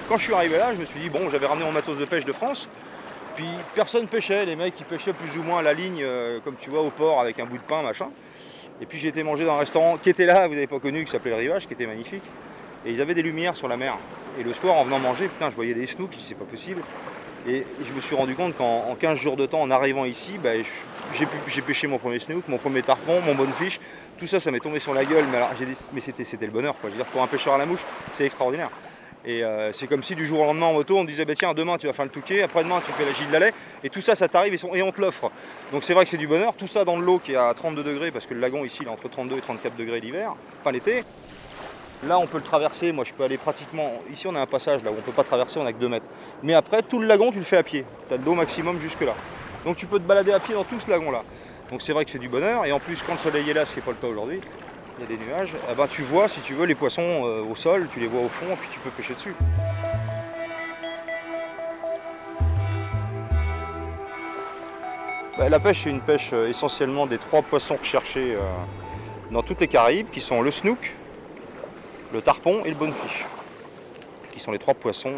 quand je suis arrivé là, je me suis dit, bon, j'avais ramené mon matos de pêche de France, puis personne pêchait, les mecs ils pêchaient plus ou moins à la ligne, comme tu vois au port avec un bout de pain, machin. Et puis j'ai été manger dans un restaurant qui était là, vous n'avez pas connu, qui s'appelait Le Rivage, qui était magnifique. Et ils avaient des lumières sur la mer. Et le soir, en venant manger, putain, je voyais des snooks, je dis c'est pas possible. Et je me suis rendu compte qu'en 15 jours de temps, en arrivant ici, bah, j'ai pêché mon premier snook, mon premier tarpon, mon bonefish. Tout ça, ça m'est tombé sur la gueule. Mais c'était le bonheur, quoi. Je veux dire, pour un pêcheur à la mouche, c'est extraordinaire. Et c'est comme si du jour au lendemain en moto, on te disait bah, tiens, demain tu vas faire le Touquet, après-demain tu fais la Gilles Lallet, et tout ça, ça t'arrive et on te l'offre. Donc c'est vrai que c'est du bonheur. Tout ça dans de l'eau qui est à 32 degrés, parce que le lagon ici il est entre 32 et 34 degrés l'hiver, enfin l'été. Là on peut le traverser, moi je peux aller pratiquement, ici on a un passage là où on ne peut pas traverser, on n'a que 2 mètres. Mais après tout le lagon tu le fais à pied, tu as de l'eau maximum jusque là. Donc tu peux te balader à pied dans tout ce lagon là. Donc c'est vrai que c'est du bonheur, et en plus quand le soleil est là, ce qui n'est pas le cas aujourd'hui, il y a des nuages, eh ben, tu vois si tu veux les poissons au sol, tu les vois au fond et puis tu peux pêcher dessus. La pêche c'est une pêche essentiellement des 3 poissons recherchés dans toutes les Caraïbes, qui sont le snook, le tarpon et le bonefish, qui sont les 3 poissons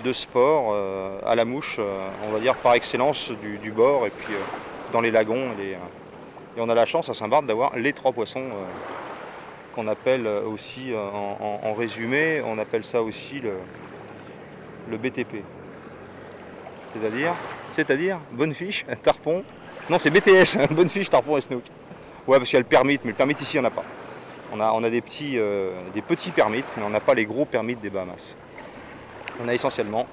de sport à la mouche, on va dire par excellence du bord, et puis dans les lagons. Et on a la chance à Saint-Barth d'avoir les 3 poissons qu'on appelle aussi, en résumé, on appelle ça aussi le BTP. C'est-à-dire bonefish, tarpon, non c'est BTS, bonefish, tarpon et snook. Ouais, parce qu'il y a le permit, mais le permit ici il n'y en a pas. On a des petits permits, mais on n'a pas les gros permits des Bahamas. On a essentiellement,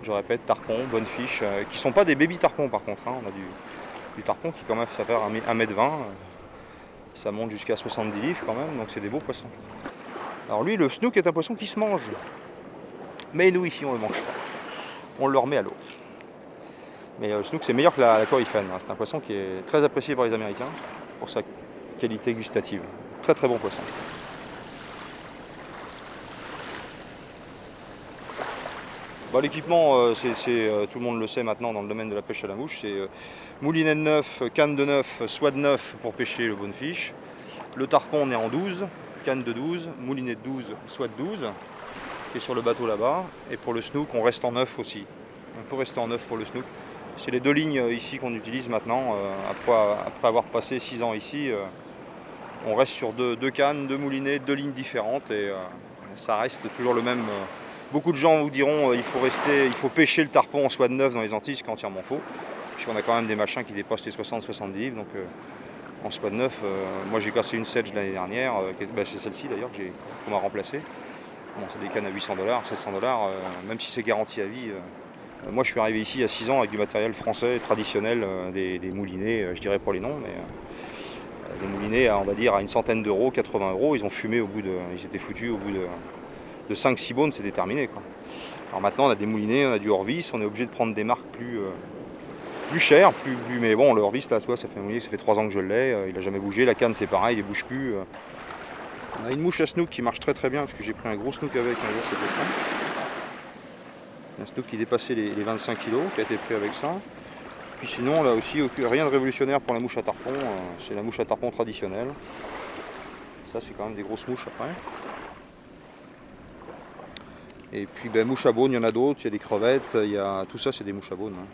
je répète, tarpon, bonefish, qui ne sont pas des baby tarpons par contre. Hein. On a du tarpon qui quand même ça fait 1,20 m, ça monte jusqu'à 70 livres quand même, donc c'est des beaux poissons. Alors lui, le snook est un poisson qui se mange. Mais nous ici on ne le mange pas. On le remet à l'eau. Mais le snook c'est meilleur que la coryphène. Hein. C'est un poisson qui est très apprécié par les Américains pour sa qualité gustative. Très très bon poisson. Bah, l'équipement, tout le monde le sait maintenant dans le domaine de la pêche à la mouche, c'est moulinet de 9, canne de 9, soit de 9 pour pêcher le bonefish. Le tarpon on est en 12, canne de 12, moulinet de 12, soit de 12, qui est sur le bateau là-bas. Et pour le snook, on reste en 9 aussi. On peut rester en 9 pour le snook. C'est les 2 lignes ici qu'on utilise maintenant, après avoir passé 6 ans ici. On reste sur 2 cannes, 2 moulinets, 2 lignes différentes, et ça reste toujours le même. Beaucoup de gens vous diront il faut pêcher le tarpon en soie de 9 dans les Antilles, ce qui est entièrement faux. Puisqu'on a quand même des machins qui dépassent les 60-70 livres. Donc en soie de 9, moi j'ai cassé une sedge l'année dernière, c'est celle-ci d'ailleurs qu'on m'a remplacée. Bon, c'est des cannes à 800 $, 700 $, même si c'est garanti à vie. Moi je suis arrivé ici il y a 6 ans avec du matériel français traditionnel, des moulinets, je dirais pas les noms, mais des moulinets on va dire à une centaine d'euros, 80 €, ils ont fumé ils étaient foutus au bout de 5-6 baunes, c'était terminé, quoi. Alors maintenant on a des moulinets, on a du hors-vis, on est obligé de prendre des marques plus chères, mais bon le hors-vis là, toi, ça fait un moulinet, ça fait 3 ans que je l'ai, il n'a jamais bougé, la canne c'est pareil, il ne bouge plus. On a une mouche à snook qui marche très très bien, parce que j'ai pris un gros snook avec un jour, c'était ça. Un snook qui dépassait les 25 kg, qui a été pris avec ça. Puis sinon là aussi rien de révolutionnaire pour la mouche à tarpon, c'est la mouche à tarpon traditionnelle. Ça c'est quand même des grosses mouches après. Et puis mouche à beaune, il y en a d'autres, il y a des crevettes, tout ça c'est des mouches à beaune. Hein.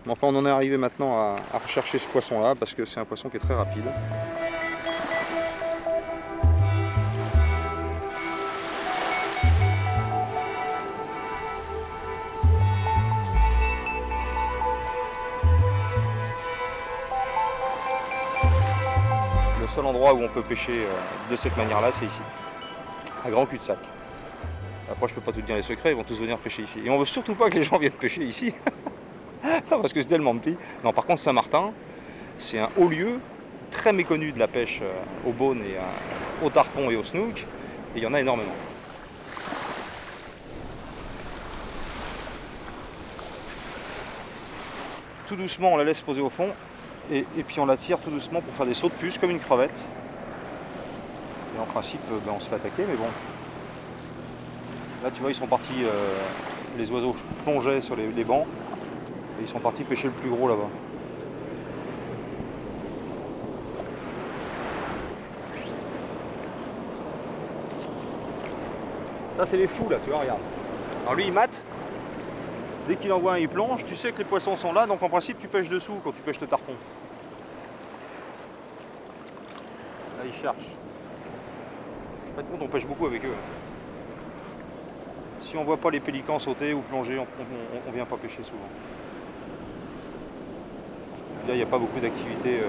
Mais enfin on en est arrivé maintenant à rechercher ce poisson là, parce que c'est un poisson qui est très rapide. Le seul endroit où on peut pêcher de cette manière-là, c'est ici, à grand cul-de-sac. Après, je peux pas tout dire les secrets, ils vont tous venir pêcher ici. Et on veut surtout pas que les gens viennent pêcher ici, non, parce que c'est tellement petit. Non, par contre, Saint-Martin, c'est un haut lieu très méconnu de la pêche au beaune et au tarpon et au snook, et il y en a énormément. Tout doucement, on la laisse poser au fond. Et puis on la tire tout doucement pour faire des sauts de puce comme une crevette. Et en principe, on se fait attaquer, mais bon. Là, tu vois, ils sont partis, les oiseaux plongeaient sur les bancs, et ils sont partis pêcher le plus gros là-bas. Là, c'est les fous, là, tu vois, regarde. Alors lui, il mate. Dès qu'il envoie un, il plonge. Tu sais que les poissons sont là, donc en principe, tu pêches dessous quand tu pêches le tarpon. Là, il cherche. En fait, on pêche beaucoup avec eux. Si on voit pas les pélicans sauter ou plonger, on vient pas pêcher souvent. Là, il n'y a pas beaucoup d'activité.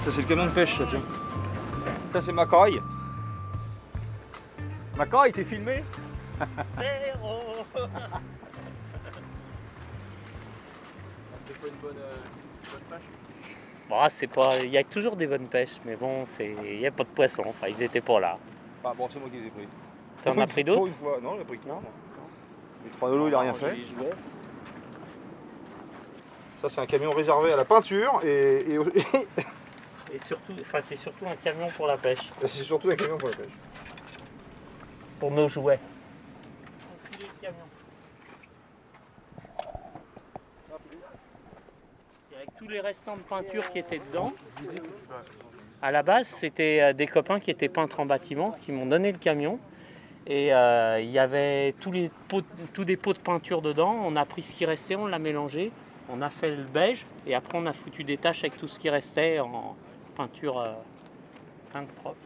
Ça, c'est le camion de pêche, ça, tiens. Ça, c'est Macaille. Macaille, t'es filmé? C'était pas une bonne pêche? Bon, c'est pas. Il y a toujours des bonnes pêches, mais bon, il n'y a pas de poissons. Enfin, ils étaient pas là. Ah bon, c'est moi qui les ai pris. T'en as pris d'autres? Non, il a pris que 3. Les 3 dollars, il a rien fait. Ça, c'est un camion réservé à la peinture et Et surtout, enfin, c'est surtout un camion pour la pêche. c'est surtout un camion pour la pêche. Pour nos jouets. Le camion. Et avec tous les restants de peinture qui étaient dedans. À la base, c'était des copains qui étaient peintres en bâtiment qui m'ont donné le camion. Et il y avait tous des pots de peinture dedans. On a pris ce qui restait, on l'a mélangé. On a fait le beige et après on a foutu des taches avec tout ce qui restait en peinture peinte propre.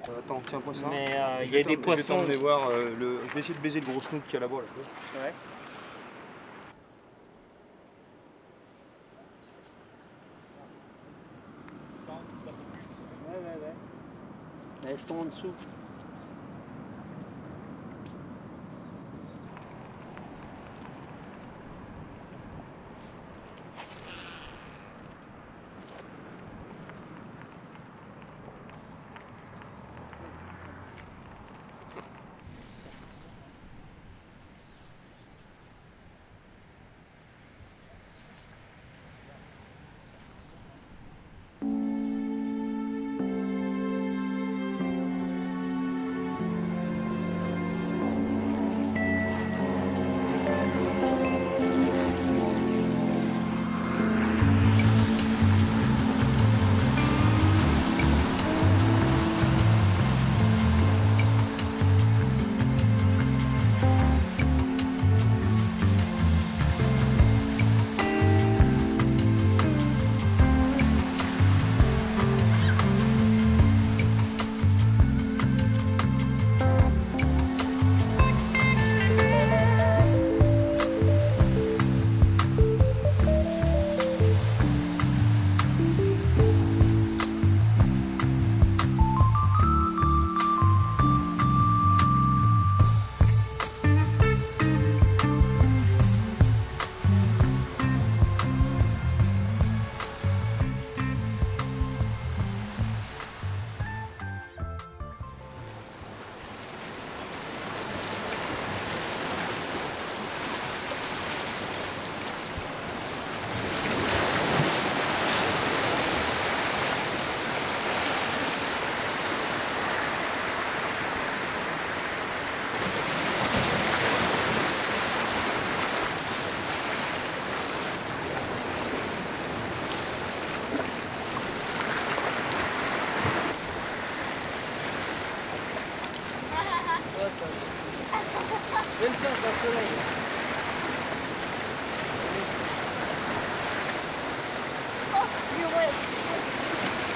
Attends, tiens-moi ça. Mais il y a des poissons. Je vais voir, je vais essayer de baiser le gros snook qu'il y a là-bas. Là. Ouais. Elles sont en dessous.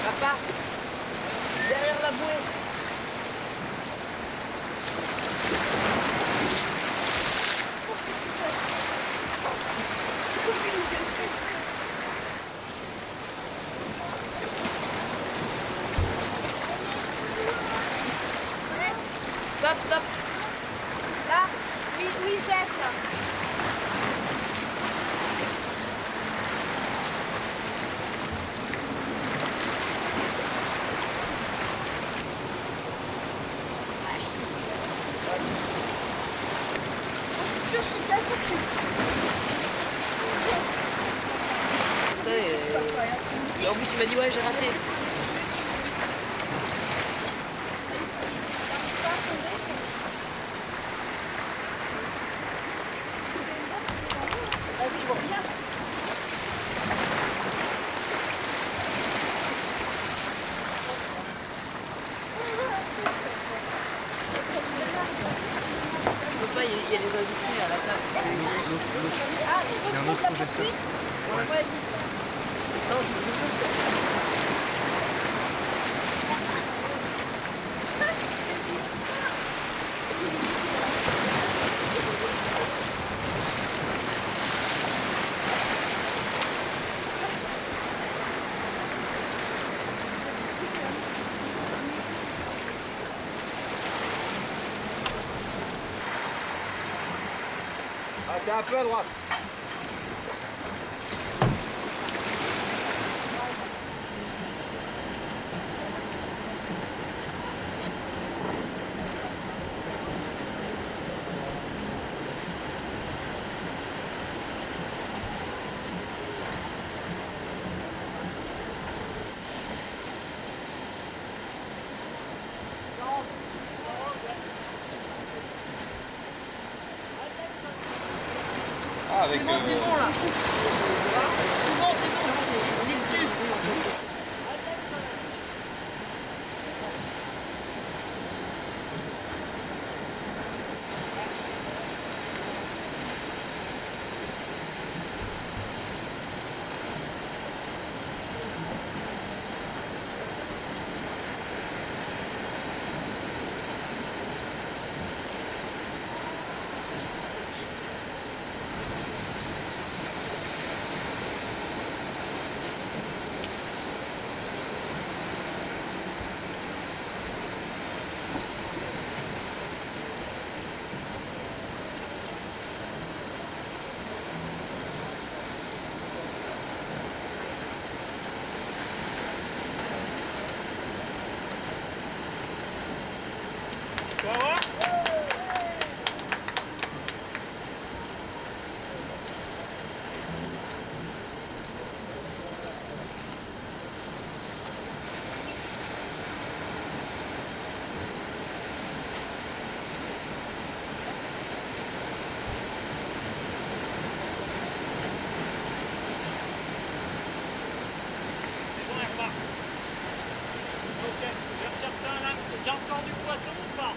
Papa, derrière la bouée. Stop, stop. Là, oui, oui, jette là. Je suis déjà dessus. Et en plus il m'a dit ouais j'ai raté. Il y a des invités à la table. Il y a un autre projet. Ouais. Non, Ah, t'es un peu à droite. Ah, avec c'est bon là. C'est bon, c'est bon. On est dessus. Il y a encore du poisson ou pas?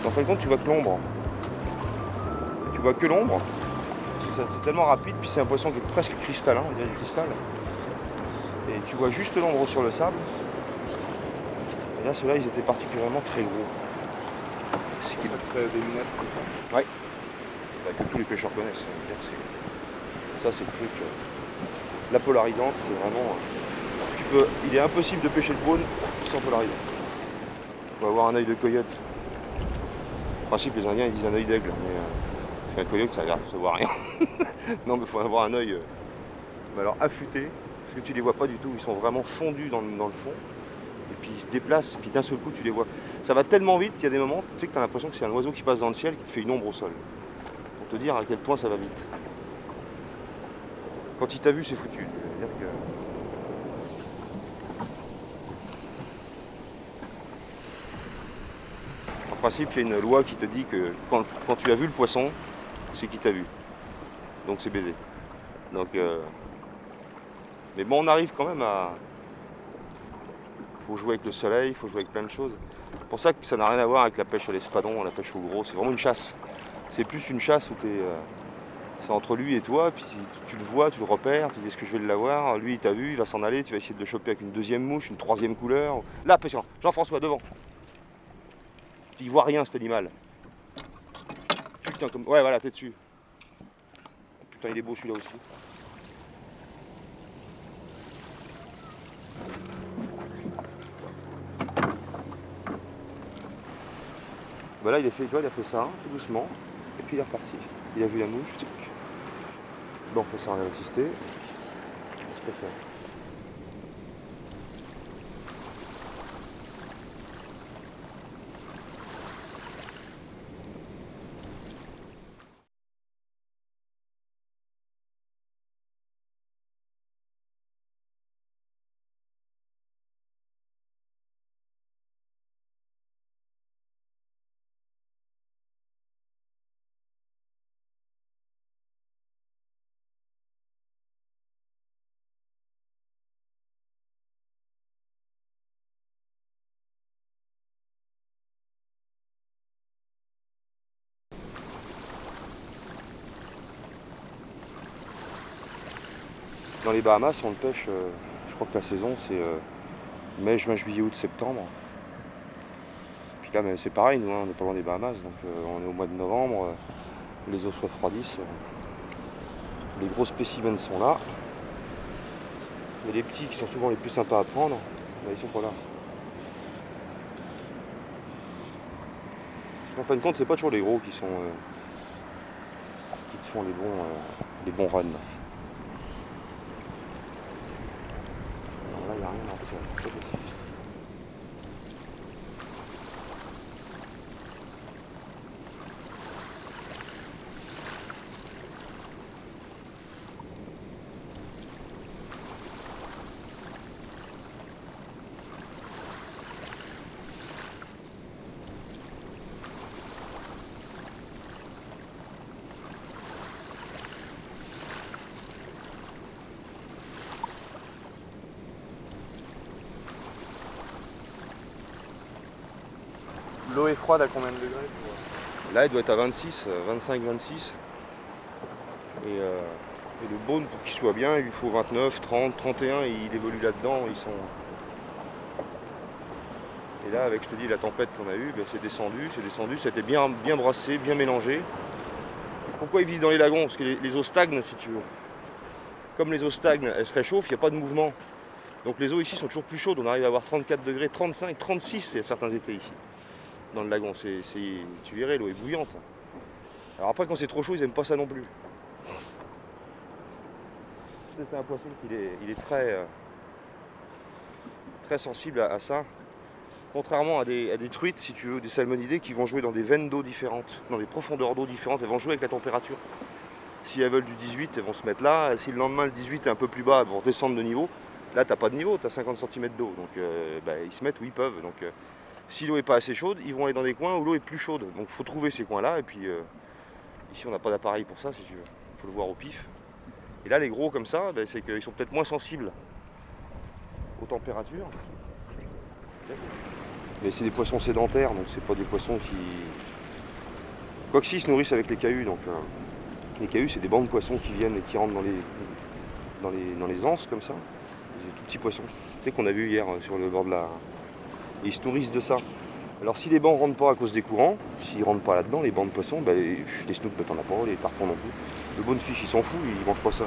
En fin de compte, tu vois que l'ombre. Tu vois que l'ombre. C'est tellement rapide, puis c'est un poisson qui est presque cristallin, on dirait du cristal. Et tu vois juste l'ombre sur le sable. Et là, ceux-là, ils étaient particulièrement très gros. Ce qui... Ça te fait des lunettes comme ça? Ouais. Bah, que tous les pêcheurs connaissent. Ça, c'est le truc. La polarisante, c'est vraiment... Il est impossible de pêcher le braune sans polarisant. Il faut avoir un œil de coyote. En principe, les Indiens ils disent un œil d'aigle, mais un coyote ça ne voit rien. Non, mais il faut avoir un œil alors affûté, parce que tu les vois pas du tout, ils sont vraiment fondus dans le fond. Et puis ils se déplacent, puis d'un seul coup tu les vois. Ça va tellement vite, il y a des moments, tu sais que tu as l'impression que c'est un oiseau qui passe dans le ciel qui te fait une ombre au sol. Pour te dire à quel point ça va vite. Quand il t'a vu, c'est foutu. C'est-à-dire que principe, il y a une loi qui te dit que quand tu as vu le poisson, c'est qu'il t'a vu. Donc c'est baisé. Donc, mais bon, on arrive quand même à... Il faut jouer avec le soleil, il faut jouer avec plein de choses. C'est pour ça que ça n'a rien à voir avec la pêche à l'espadon, la pêche au gros. C'est vraiment une chasse. C'est plus une chasse où c'est entre lui et toi, puis tu le vois, tu le repères, tu dis est-ce que je vais l'avoir, lui il t'a vu, il va s'en aller, tu vas essayer de le choper avec une deuxième mouche, une troisième couleur. Là, pêche, Jean-François, devant. Il voit rien cet animal. Putain, comme... Ouais, voilà, t'es dessus. Putain, il est beau celui-là aussi. Bah là, il a fait ça, hein, tout doucement, et puis il est reparti. Il a vu la mouche, tic. Bon, ça n'a rien existé. C'est pas fait. Dans les Bahamas, on le pêche, je crois que la saison c'est mai, juin, juillet, août, septembre. Puis là, c'est pareil, nous, hein, on n'est pas loin des Bahamas, donc on est au mois de novembre, les eaux se refroidissent, les gros spécimens sont là. Mais les petits qui sont souvent les plus sympas à prendre, ben, ils sont pas là. En fin de compte, c'est pas toujours les gros qui te font les bons runs. Alors là, il n'y a rien à retirer. L'eau est froide à combien de degrés? Là, il doit être à 26, 25, 26. Et le bone, pour qu'il soit bien, il lui faut 29, 30, 31, et il évolue là-dedans. Et là, avec, je te dis, la tempête qu'on a eue, ben, c'est descendu, c'était bien brassé, bien mélangé. Pourquoi ils visent dans les lagons? Parce que les eaux stagnent, si tu veux. Comme les eaux stagnent, elles se réchauffent, il n'y a pas de mouvement. Donc les eaux ici sont toujours plus chaudes, on arrive à avoir 34 degrés, 35, 36 certains étés ici. Dans le lagon, tu verrais, l'eau est bouillante. Alors après, quand c'est trop chaud, ils n'aiment pas ça non plus. C'est un poisson il est très sensible à ça. Contrairement à des truites, si tu veux, des salmonidés qui vont jouer dans des veines d'eau différentes, dans des profondeurs d'eau différentes, elles vont jouer avec la température. Si elles veulent du 18, elles vont se mettre là. Si le lendemain, le 18 est un peu plus bas, elles vont descendre de niveau. Là, tu n'as pas de niveau, tu as 50 cm d'eau. Donc ils se mettent où ils peuvent. Donc, si l'eau n'est pas assez chaude, ils vont aller dans des coins où l'eau est plus chaude. Donc il faut trouver ces coins-là. Et puis ici, on n'a pas d'appareil pour ça, si tu veux. Il faut le voir au pif. Et là, les gros comme ça, ben, c'est qu'ils sont peut-être moins sensibles aux températures. Mais c'est des poissons sédentaires, donc c'est pas des poissons qui... Quoique si, ils se nourrissent avec les cahuts. Donc, les cahuts, c'est des bancs de poissons qui viennent et qui rentrent dans les anses comme ça. Des tout petits poissons. Tu sais qu'on a vu hier sur le bord de la... Et ils se nourrissent de ça. Alors si les bancs ne rentrent pas à cause des courants, s'ils ne rentrent pas là-dedans, les bancs de poissons, ben, les snooks, ben, t'en as pas, les tarpons non plus. Le bonefish, il s'en fout, il mange pas ça.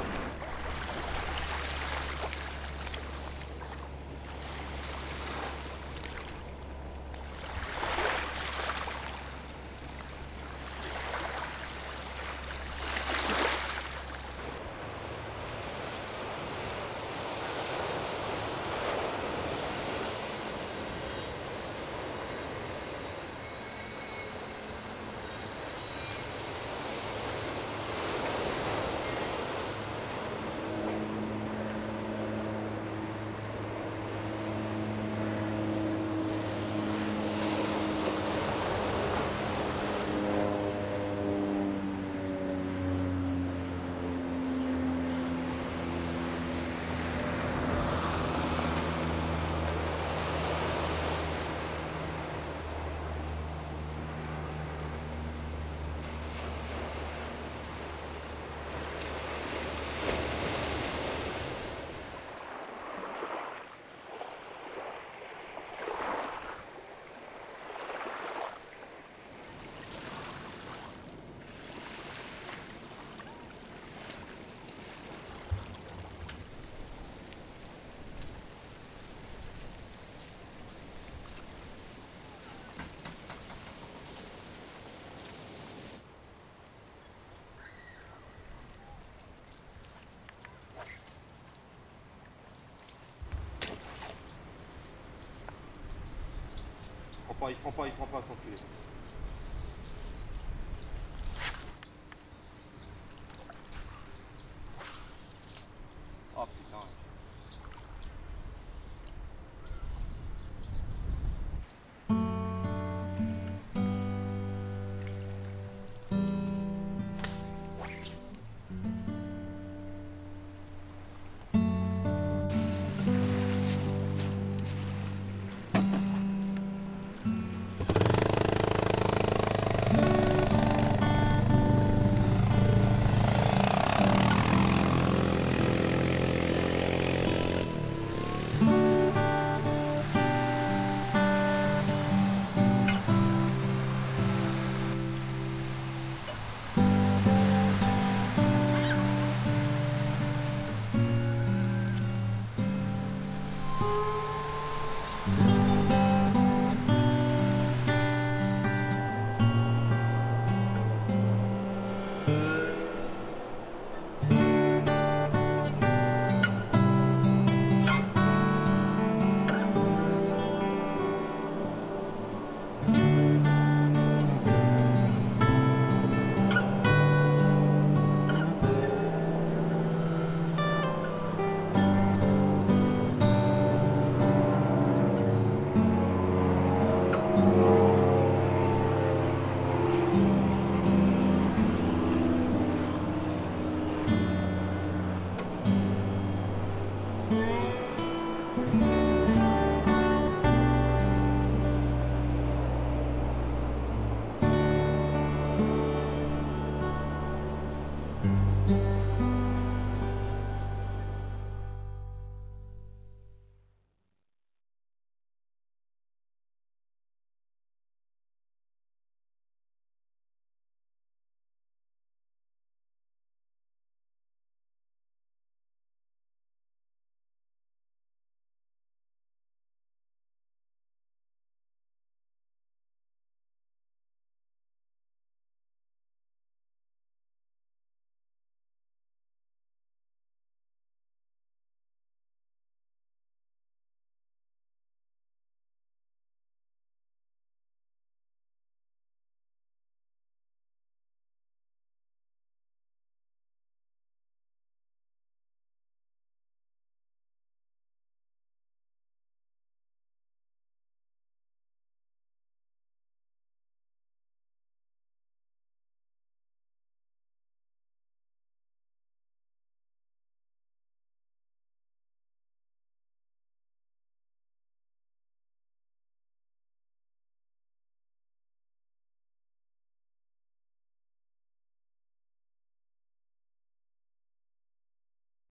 il prend pas, cet enculé.